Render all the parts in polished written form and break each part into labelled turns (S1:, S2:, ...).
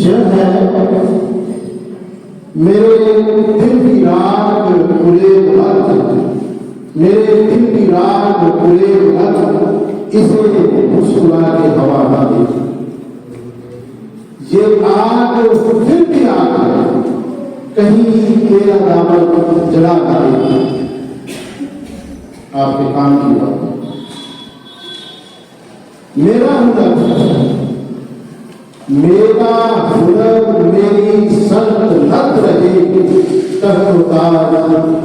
S1: शेर है, मेरे दिल की राग पूरे रात, मेरे दिल की राग पूरे रात, इसे मुस्कुरा के हवा ना दे। ये आग फिर भी आग है, कहीं तेरा दामन जला ना दे। आपके काम की बात, मेरा हुनर मेरी सल्तनत रहे, तख्त-ओ-ताज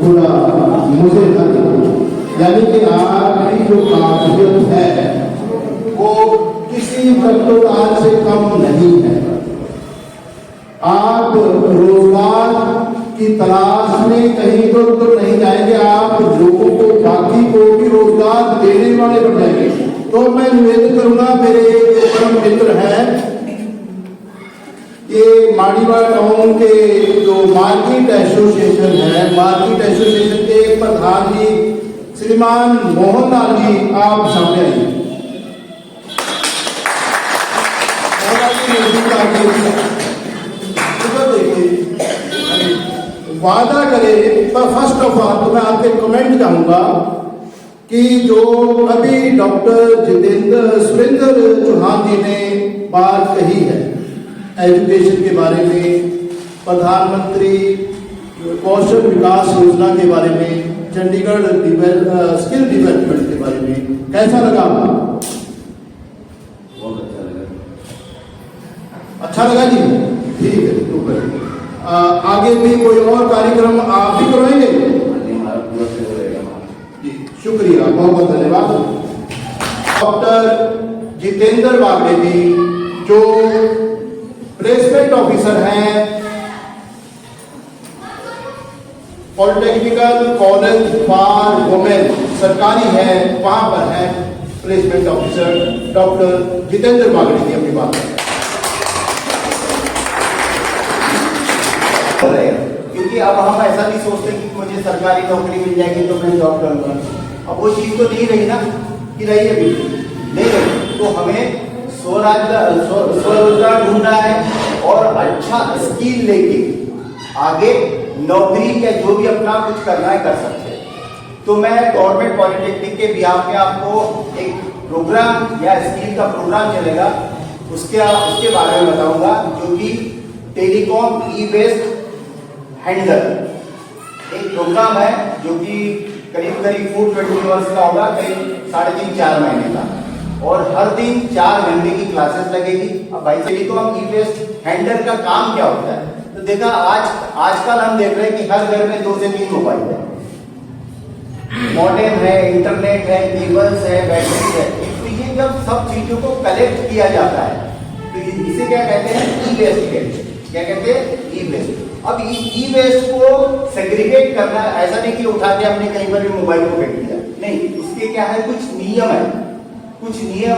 S1: खुदा मुझे न दे। यानी कि आपकी जो काबिलियत है वो किसी तख्त-ओ-ताज से कम नहीं है। आप रोजगार की तलाश में कहीं तो नहीं जाएंगे, आप लोगों को, बाकी को भी रोजगार देने वाले बन जाएंगे। तो मैं निवेदन करूंगा, मेरे एक परम मित्र हैं, ये माड़ीवाड़ टाउन के जो मार्केट एसोसिएशन है, मार्केट एसोसिएशन के प्रधान जी श्रीमान मोहन लाल जी, आप सामने आइए। वादा करें तो फर्स्ट ऑफ ऑल तो मैं आपके कमेंट चाहूंगा कि जो अभी डॉक्टर सुरेंद्र चौहान जी ने बात कही है एजुकेशन के बारे में, प्रधानमंत्री कौशल विकास योजना के बारे में, चंडीगढ़ स्किल डेवलपमेंट के बारे में, कैसा लगा आपको?
S2: बहुत अच्छा लगा।
S1: अच्छा लगा जी, ठीक है। तो आगे भी कोई और कार्यक्रम आप भी करवाएंगे? जी शुक्रिया, बहुत बहुत धन्यवाद। डॉक्टर जितेंद्र बागड़े जी जो प्लेसमेंट ऑफिसर हैं पॉलिटेक्निकल कॉलेज फॉर वुमेन, सरकारी है, वहां पर है placement officer doctor Jitendra Bagde ji अपनी बात करें।
S3: क्योंकि अब हम ऐसा नहीं सोचते कि मुझे सरकारी नौकरी मिल जाएगी तो मैं जॉब करूंगा। अब वो चीज तो नहीं रही ना, कि रही है बिल्कुल नहीं रही। तो हमें स्वरोजगार ढूंढना है और अच्छा स्किल लेके आगे नौकरी या जो भी अपना कुछ करना है कर सकते हैं। तो मैं गवर्नमेंट पॉलिटेक्निक के बिहाफ में आपको एक प्रोग्राम या स्किल का प्रोग्राम चलेगा, उसके बारे में बताऊंगा, जो कि टेलीकॉम ई वेस्ट हैंडलर एक प्रोग्राम है जो कि करीब 4-20 आवर्स का होगा, करीब 3.5-4 महीने का, और हर दिन 4 घंटे की क्लासेस लगेगी। अब भाई टेलीकॉम ई वेस्ट हैंडलर का काम क्या होता है? तो देखा आजकल हम देख रहे हैं कि हर घर में 2 से 3 मोबाइल है, मॉडेम है, इंटरनेट है, केबल्स है, बैटरी है। तो ये जब सब चीजों को कलेक्ट किया जाता है तो इसे क्या कहते हैं? ई वेस्ट क्या कहते हैं? ई वेस्ट। अब ई वेस्ट को सेग्रीगेट करना, ऐसा नहीं कि उठा के हमने कहीं पर भी मोबाइल को फेंक दिया, नहीं, उसके क्या है, कुछ नियम है,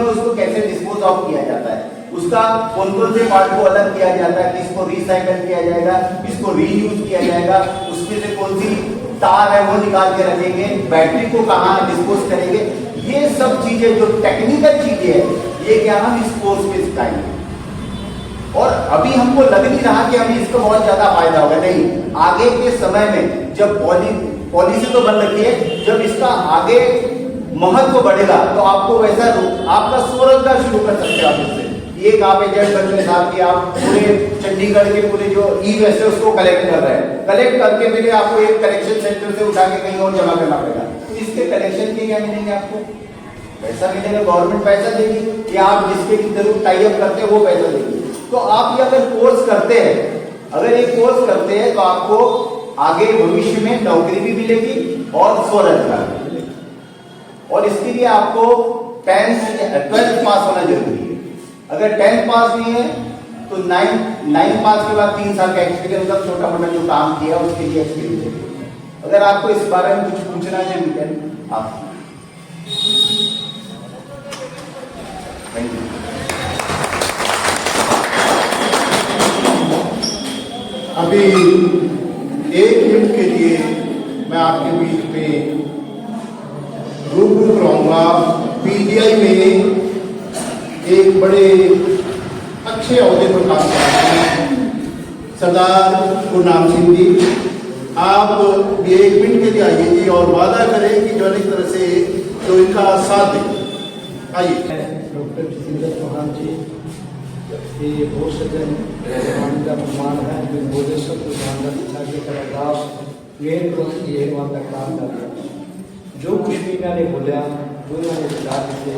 S3: उसको कैसे डिस्पोज ऑफ किया जाता है, उसका कौन से पार्ट को अलग किया जाता है, किसको रिसाइकल किया जाएगा, किसको रीयूज किया जाएगा, उसमें से कौन सी तार है वो निकाल के रखेंगे, बैटरी को कहाँ डिस्पोज करेंगे। ये सब चीजें जो टेक्निकल चीजें हैं ये क्या हम इस कोर्स में सिखाएंगे। और अभी हमको लग नहीं रहा कि अभी इसका बहुत ज्यादा फायदा होगा, नहीं, आगे के समय में जब पॉलिसी तो बन रखी है, जब इसका आगे महत्व बढ़ेगा तो आपको वैसा आपका स्वरोजगार शुरू कर सकते हैं आप इससे। एक आप एजेंट बन गए साहब कि आप पूरे चंडीगढ़ के पूरे जो ई वेस्ट है उसको कलेक्ट कर रहे हैं, कलेक्ट करके फिर आपको एक कलेक्शन सेंटर से उठा के कहीं और जमा करना पड़ेगा। तो इसके कलेक्शन के क्या मिलेंगे? आपको पैसा मिलेगा, गवर्नमेंट पैसा देगी, या आप जिसके जरूर टाई अप करते हैं वो पैसा देगी। तो आप ये अगर कोर्स करते हैं, तो आपको आगे भविष्य में नौकरी भी मिलेगी और स्वरोजगार भी मिलेगा। और इसके लिए आपको 12th पास होना जरूरी है। अगर 10th पास नहीं है तो 9 पास के बाद 3 साल का एक्सपीरियंस, मतलब छोटा मोटा जो काम किया उसके लिए एक्सपीरियंस है। अगर आपको इस बारे में कुछ पूछना है आप। Thank you.
S1: अभी 1 मिनट के लिए मैं आपके बीच में रूबरू कराऊंगा पीजीआई में एक बड़े अच्छे अच्छे अहदे पर काम कर रहे हैं। सरदार गुरनाम सिंह जी, आप ये 1 मिनट के लिए आइए जी और वादा करें कि जो एक तरह से जो इनका साथ दें। आइए।
S2: डॉक्टर जितेंद्र चौहान जी, ये बहुत सज्जन भगवान का प्रमाण है जो बोले सब कुछ जानना था कि अरदास मेरे को ये वहाँ तक काम कर रहा जो कुछ भी इन्होंने बोलिया जो इन्होंने बता दिए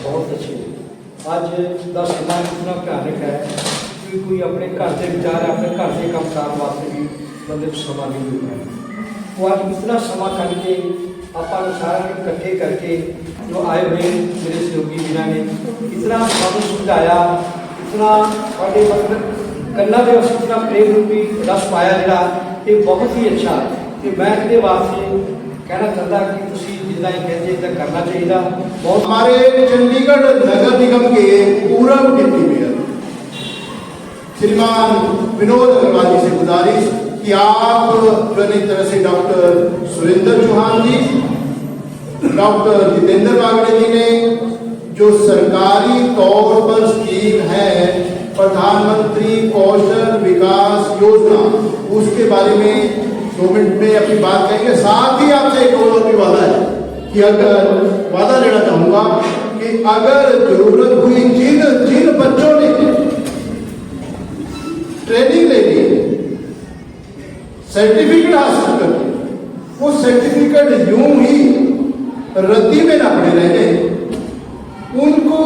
S2: बहुत अच्छे। आज का समा इतना भयानक है कि कोई अपने घर से विचार अपने घर से काम करने वास्ते भी बंदे को समा नहीं मिल रहा। वो आज इतना समा करके ਆਪਾਂ ਨੂੰ ਸਾਰਿਆਂ ਨੂੰ ਇਕੱਠੇ ਕਰਕੇ जो आए हुए मेरे सहयोगी जिन्होंने इतना सानू समझाया, इतना साढ़े गल्लां दे उस इतना प्रेम रूपी रस पाया जिहड़ा ये बहुत ही अच्छा। तो मैं इसके वास्ते कहना चाहता कि तुसीं जितना ही कहते इतना करना चाहिए बहुत।
S1: हमारे चंडीगढ़ नगर निगम के पूर्व डिप्टी मेयर श्रीमान विनोद अग्रवाल जी से गुजारिश कि आप जो एक तरह से डॉक्टर सुरेंद्र चौहान जी, डॉक्टर जितेंद्र बागड़े जी ने जो सरकारी तौर पर स्कीम है प्रधानमंत्री कौशल विकास योजना, उसके बारे में 2 मिनट में अपनी बात कहेंगे। साथ ही आपसे एक और भी वादा है कि अगर वादा लेना चाहूंगा कि अगर जरूरत हुई जिन जिन बच्चों ने ट्रेनिंग ले ली, सर्टिफिकेट हासिल कर लिया, वो सर्टिफिकेट यूं ही रद्दी में ना पड़े रह गए, उनको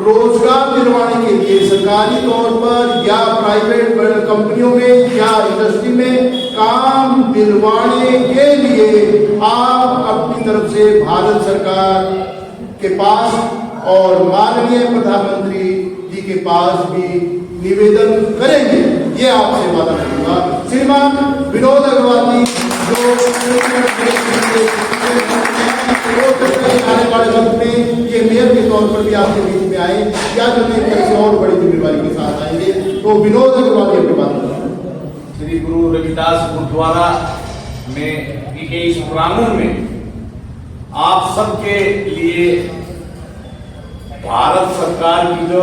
S1: रोजगार दिलवाने के लिए सरकारी तौर पर या प्राइवेट कंपनियों में या इंडस्ट्री में काम दिलवाने के लिए आप अपनी तरफ से भारत सरकार के पास और माननीय प्रधानमंत्री जी के पास भी निवेदन करेंगे, ये आपसे वादा करूंगा। श्रीमान विनोद अग्रवाल जी जो आने वाले वक्त में ये मेयर के तौर पर भी आपके बीच में आए या जो एक तरह से और बड़ी जिम्मेदारी के साथ आएंगे, तो विनोद अग्रवाल जी अपनी बात करें।
S4: श्री गुरु रविदास गुरुद्वारा में के इस प्रांगण में आप सबके लिए भारत सरकार की जो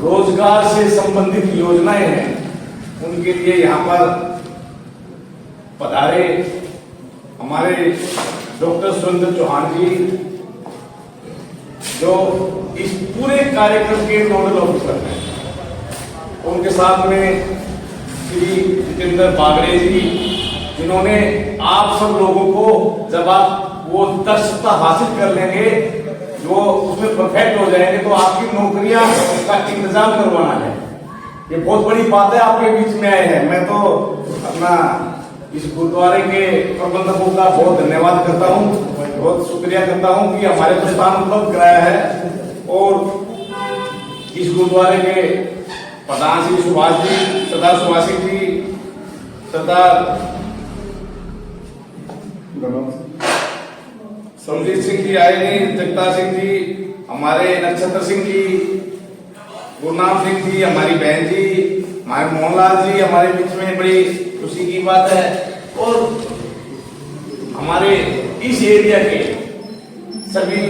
S4: रोजगार से संबंधित योजनाएं हैं उनके लिए यहाँ पर पधारे हमारे डॉक्टर सुरेंद्र चौहान जी, जो इस पूरे कार्यक्रम के नोडल ऑफिसर हैं। उनके साथ में श्री जितेंद्र बागड़े जी, जिन्होंने आप सब लोगों को जब आप वो दक्षता हासिल कर लेंगे, जो उसमें परफेक्ट हो जाएंगे, तो आपकी नौकरियां का इंतजाम करवाना है। ये बहुत बड़ी बात है, आपके बीच में आए हैं। मैं तो अपना इस गुरुद्वारे के प्रबंधकों का बहुत धन्यवाद करता हूँ, बहुत शुक्रिया करता हूँ कि हमारे को स्थान उपलब्ध कराया है। और इस गुरुद्वारे के प्रधान श्री सुभाष जी, सरदार सुभाष सिंह जी, सरदार समजीत सिंह जी आए नहीं, जगता सिंह जी, हमारे नक्षत्र सिंह जी, गुरनाम सिंह जी, हमारी बहन जी, हमारे मोहनलाल जी हमारे बीच में, बड़ी खुशी की बात है। और हमारे इस एरिया के सभी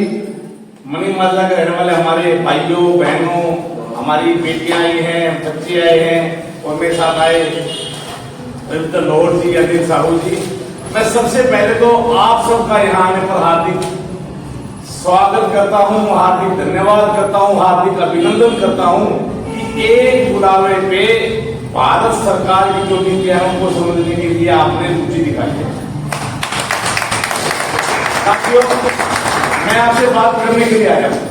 S4: मनी माजरा के रहने वाले हमारे भाइयों बहनों, हमारी बेटियां आई हैं, बच्चे आए हैं, और मेरे साथ आए रविंद्र लोहर जी, अनिल साहू जी। मैं सबसे पहले तो आप सबका यहाँ आने पर हार्दिक स्वागत करता हूँ, हार्दिक धन्यवाद करता हूँ, हार्दिक अभिनंदन करता हूँ कि एक बुलावे पे भारत सरकार की जो नीतियां हैं उनको समझने के लिए आपने रुचि दिखाई है। साथियों, मैं आपसे बात करने के लिए आया हूँ।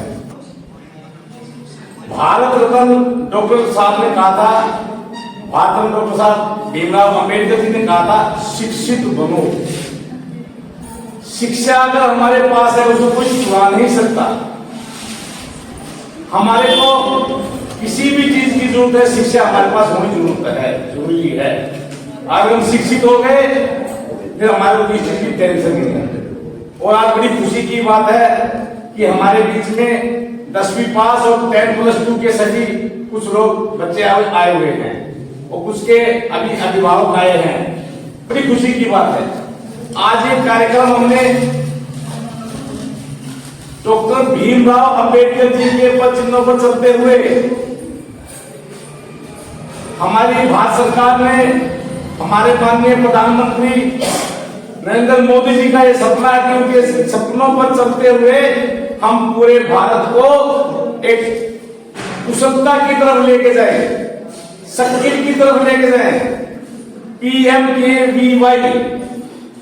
S4: भारत रत्न डॉक्टर साहब ने कहा था, भारत रत्न डॉक्टर साहब भीमराव अंबेडकर जी ने कहा था, शिक्षित बनो। शिक्षा अगर हमारे पास है उसको कोई छुड़ा नहीं सकता। हमारे को किसी भी चीज की जरूरत है, शिक्षा हमारे पास होनी जरूरी है। अगर हम शिक्षित हो गए फिर हमारे को किसी की टेंशन नहीं है। और आज बड़ी खुशी की बात है कि हमारे बीच में 10वीं पास और 10+2 के सभी कुछ लोग बच्चे आए हुए हैं और कुछ के अभी अभिभावक आए हैं। बड़ी खुशी की बात है। आज ये कार्यक्रम हमने डॉक्टर भीमराव अंबेडकर जी के पद चिन्हों पर चलते हुए हमारी भारत सरकार ने, हमारे माननीय प्रधानमंत्री नरेंद्र मोदी जी का ये सपना है कि उनके सपनों पर चलते हुए हम पूरे भारत को एक कुशलता की तरफ लेके जाए, स्किल की तरफ लेके जाए। PMKVY,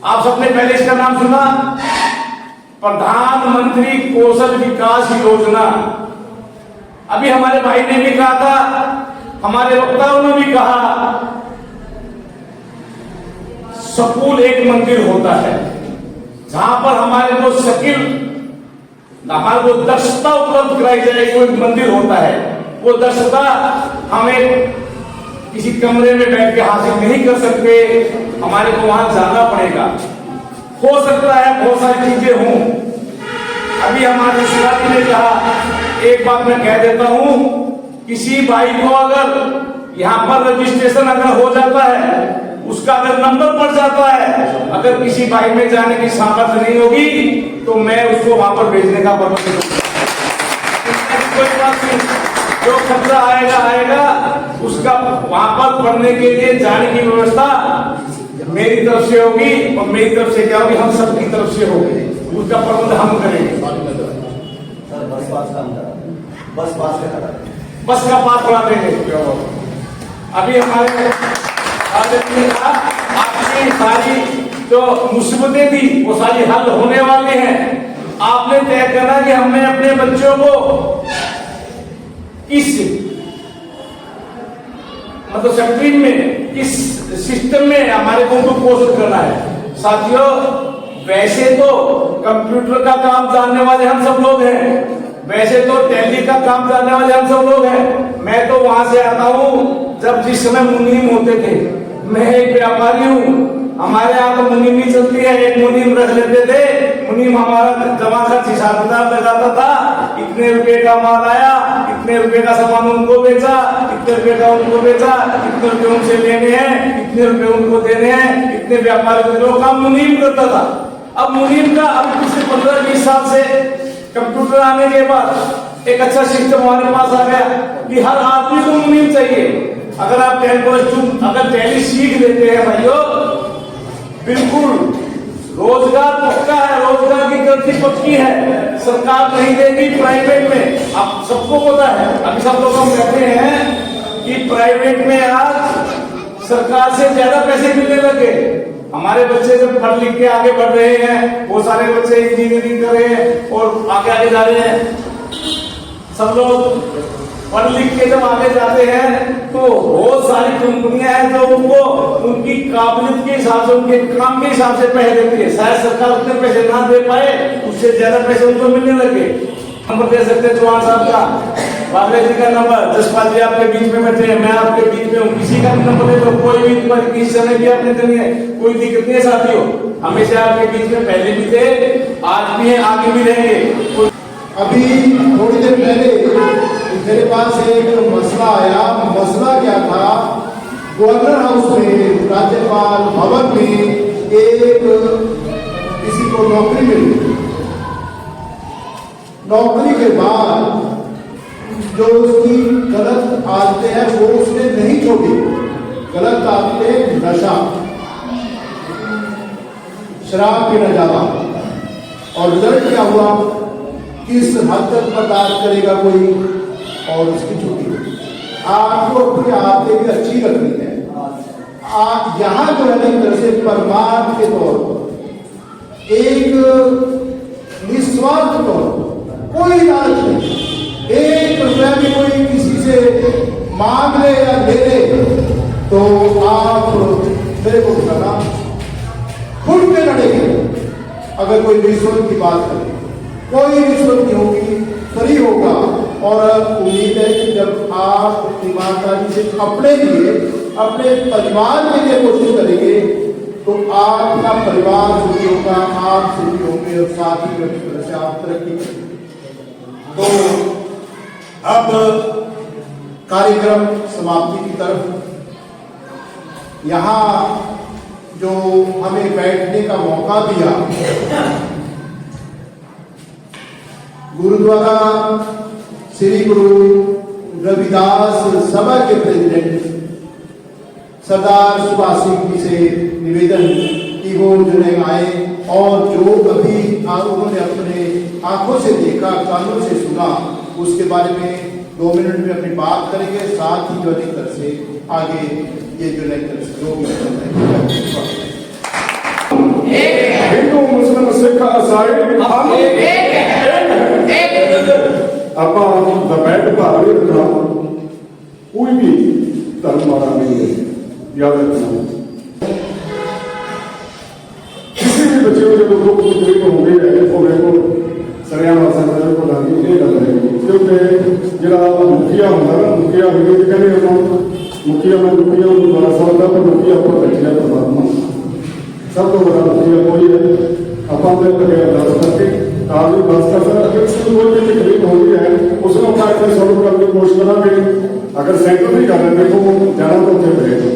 S4: आप सबने पहले इसका नाम सुना, प्रधानमंत्री कौशल विकास योजना। अभी हमारे भाई ने भी कहा था, हमारे वक्ताओं ने भी कहा, स्कूल एक मंदिर होता है जहां पर हमारे को स्किल, हमारे को दक्षता उपलब्ध कराई जाएगी। वो एक मंदिर होता है, वो दक्षता हमें किसी कमरे में बैठ के हासिल नहीं कर सकते, हमारे को वहां जाना पड़ेगा। हो सकता है बहुत सारी चीजें हों। अभी हमारे शिवाजी ने कहा, एक बात मैं कह देता हूं, किसी भाई को अगर यहाँ पर रजिस्ट्रेशन अगर हो जाता है, उसका अगर नंबर पड़ जाता है, अगर किसी भाई में जाने की सामर्थ्य नहीं होगी तो मैं उसको वहां पर भेजने का प्रबंध करूंगा। कोई बात नहीं, जो खर्चा आएगा उसका वहां पर पढ़ने के लिए जाने की व्यवस्था मेरी तरफ से होगी, और मेरी तरफ से क्या होगी, हम सबकी तरफ से होगी, उसका प्रबंध हम करेंगे। बस का पास करा देंगे। अभी हमारे आपकी सारी जो मुसीबतें थी वो सारी हल होने वाली हैं। आपने तय करना कि हमने अपने बच्चों को इस मतलब स्ट्रीम में, इस सिस्टम में हमारे को उनको पोषित करना है। साथियों, वैसे तो कंप्यूटर का काम जानने वाले हम सब लोग हैं, वैसे तो टैली का काम जानने वाले हम सब लोग हैं। मैं तो वहां से आता हूँ जब जिस समय मुनीम होते थे। मैं एक व्यापारी हूँ, हमारे यहाँ तो मुनीम नहीं चलती है, एक मुनीम रख लेते थे। मुनीम हमारा जमा खर्च हिसाब किताब लगाता था, इतने रुपए का माल आया, इतने रुपए का सामान उनको बेचा, इतने रुपए का उनको बेचा, इतने रुपए उनसे लेने हैं, इतने रुपए उनको देने हैं, इतने व्यापारी को काम मुनीम करता था। अब मुनीम का अब पिछले 15-20 साल से कंप्यूटर आने के बाद एक अच्छा सिस्टम हमारे पास आ गया कि हर आदमी को मुनीम चाहिए। अगर आप अगर टैली सीख लेते हैं भाइयों, बिल्कुल रोजगार पक्का है, रोजगार की गति पक्की है। सरकार नहीं देगी प्राइवेट में, आप सबको पता है। अभी सब लोग हम कहते हैं कि प्राइवेट में आज सरकार से ज्यादा पैसे मिलने लगे। हमारे बच्चे जब पढ़ लिख के आगे बढ़ रहे हैं, वो सारे बच्चे इंजीनियरिंग कर रहे हैं और आगे जा रहे हैं। सब लोग पढ़ लिख के जब आगे जाते हैं तो बहुत सारी कंपनियां हैं जो उनको उनकी काबिलियत के हिसाब से, उनके काम के हिसाब से पैसे देती है। शायद सरकार उतने पैसे ना दे पाए, उससे ज्यादा पैसे उनको मिलने लगे। नंबर दे सकते हैं चौहान साहब का, बाबले जी का नंबर, जसपाल जी आपके बीच में बैठे हैं, मैं आपके बीच में हूँ, किसी का भी नंबर दे दो, कोई भी तुम्हारी किसी समय भी आपने देनी है, कोई दिक्कत नहीं है साथियों। हमेशा आपके बीच में पहले भी थे, आज भी है, आगे भी रहेंगे।
S1: अभी थोड़ी देर पहले मेरे पास एक मसला आया। मसला क्या था, गवर्नर हाउस में, राज्यपाल भवन में एक किसी को नौकरी मिली। नौकरी के बाद जो उसकी गलत आदतें हैं वो उसने नहीं छोड़ी। गलत आदतें, नशा, शराब पीना ज्यादा, और रिजल्ट क्या हुआ, किस हद तक बर्दाश्त करेगा कोई, और उसकी छुट्टी। आपको अपनी आदतें भी अच्छी रखनी है। आप यहाँ जो है एक तरह से परमार्थ के तौर पर, एक निस्वार्थ तौर पर, कोई लालच नहीं, 1 रुपया भी कोई किसी से मांग ले या ले ले तो आप मेरे को बताना, खुल के लड़ेंगे। अगर कोई रिश्वत की बात करे, कोई रिश्वत नहीं होगी, फ्री होगा। और उम्मीद है कि जब आप ईमानदारी से अपने लिए, अपने परिवार के लिए कोशिश करेंगे तो आपका परिवार सुखी होगा, आप सुखी होंगे, और साथ ही में तरह से आप तरक्की करेंगे। तो अब कार्यक्रम समाप्ति की तरफ, यहाँ जो हमें बैठने का मौका दिया, गुरुद्वारा श्री गुरु रविदास सभा के प्रेसिडेंट सरदार सुभाष सिंह जी से निवेदन कि वो जो है आए और जो अभी उन्होंने अपने आंखों से देखा, कानों से सुना, उसके बारे में 2 मिनट में अपनी बात करेंगे। साथ ही जो है तरह से आगे ये जो है जो
S5: हिंदू मुस्लिम सिख ईसाई हम ਆਪਾਂ ਦਾ ਬੈਠ ਭਾਵ ਇਹ ਰੱਖਣਾ ਕੋਈ ਵੀ ਧਰਮ ਵਾਲਾ ਨਹੀਂ ਹੈ ਯਾਦ ਰੱਖਣਾ ਕਿਸੇ ਵੀ ਬੱਚੇ ਨੂੰ ਜਦੋਂ ਦੁੱਖ ਤਕਲੀਫ ਹੋਵੇ ਉਹ ਵੇਖੋ ਸਰਿਆਂ ਵਾਸਾ ਦਾ ਕੋਲ ਆ ਗਈ ਇਹ ਗੱਲ ਹੈ ਕਿਉਂਕਿ ਜਿਹੜਾ ਮੁਖੀਆ ਹੁੰਦਾ ਨਾ ਮੁਖੀਆ ਹੋਵੇ ਤੇ ਕਹਿੰਦੇ ਉਹ ਮੁਖੀਆ ਮੈਂ ਮੁਖੀਆ ਨੂੰ ਬਣਾ ਸਕਦਾ ਪਰ ਮੁਖੀਆ ਉੱਪਰ ਬੈਠਿਆ ਪਰਮਾਤਮਾ ਸਭ ਤੋਂ ਵੱਡਾ ਮੁਖੀਆ ਕੋਈ ਹੈ ਆਪਾਂ ਦੇ ਅੱਗੇ ਅਰਦਾਸ ਕਰਕੇ आज भी बस का सर अगर उसको कोई भी तकलीफ हो रही है उसको अपना ऐसे सॉल्व करने की कोशिश करेंगे। अगर सेंटर नहीं कर रहे देखो जाना तो उसे पड़ेगा,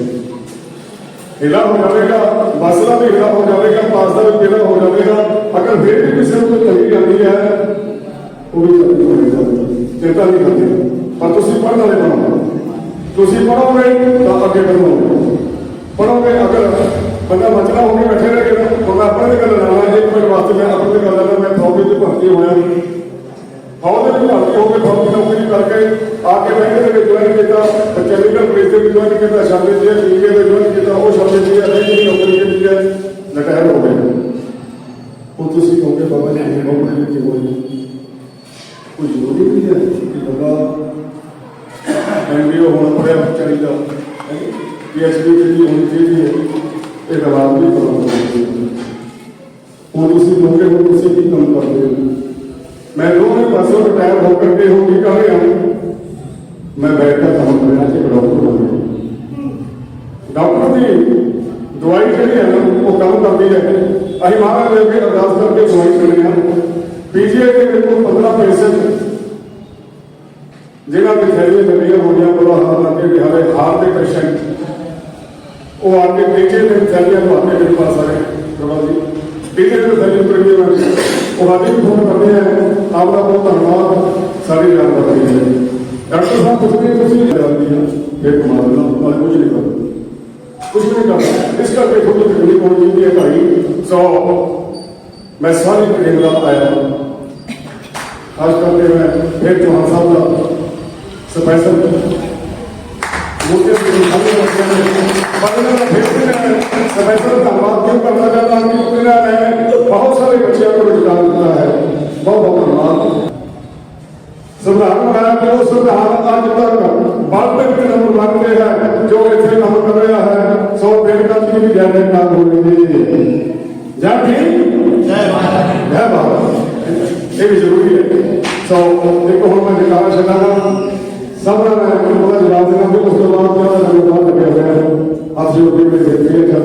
S5: हिला हो जाएगा, बस का भी हिला हो जाएगा, पास का भी हिला हो जाएगा। अगर फिर भी किसी को तकलीफ आती है वो भी चिंता नहीं करती, पर तुम पढ़ने वाले बनाओ, तुम पढ़ोगे तो आगे बढ़ोगे, पढ़ोगे अगर बंदा बचना होगी बैठे रहेगा तो मैं अपने गल लाना एक मेरे वास्ते मैं अपने गल लाना मैं फौज में भर्ती होया फौज में भर्ती होकर फौज की नौकरी करके आके बैंक में ज्वाइन किया, चंडीगढ़ पुलिस में ज्वाइन किया, शामिल किया, पीके में ज्वाइन किया, वो शामिल किया, बैंक की नौकरी के लिए रिटायर हो गए। वो तुम कहोगे बाबा ने नौकरी लिखी हुई कोई जरूरी नहीं है कि बाबा MBA होना पड़ेगा चाहिए, PhD होनी चाहिए, एक आवाज भी लोगे हो भी कम करते हो। मैं दोनों पासों रिटायर होकर के हो कर रहे हूँ, मैं बैठकर काम कर रहा कि डॉक्टर बन गया। डॉक्टर की दवाई जी है ना वो कम करती है, अभी महाराज लेके अरदास करके दवाई कर रहे हैं। PGI के बिल्कुल 15 पेशेंट जिन्होंने थैलियां गड्डियां हो गया बुरा हाल लगे हमारे हार्ट के पेशेंट वो आके टीके में थैलियां तो आके मेरे पास आए बाबा जी टीके में थैलियां पड़ गई वो आगे भी फोन करते हैं आपका बहुत धन्यवाद सारी जान बताई है। डॉक्टर साहब कुछ नहीं डाल दिया फिर कमा देना कुछ नहीं करता, कुछ नहीं करता, इस करके थोड़ी तकलीफ होनी चाहिए भाई। सो मैं सारी तकलीफ आया खास करके मैं फिर चौहान साहब का स्पेशल मुझे स्पेशल धन्यवाद क्यों करना चाहता हूँ क्योंकि बहुत सारे बच्चों को रोजगार मिला है, बहुत बहुत धन्यवाद। संविधान बनाया जो संविधान आज तक भारत के नंबर मानते हैं जो ऐसे काम कर रहा है 100 पेड़ का भी ज्यादा काम हो रही है। जय भीम जय भारत ये भी जरूरी है। सो देखो हम मैं दिखाना चाहता सब जवाब देना भी उसके बाद धन्यवाद लगे हुए हैं आप जो भी मेरे देखिए क्या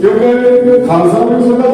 S5: खालसा क्योंकि खालसा भी सुना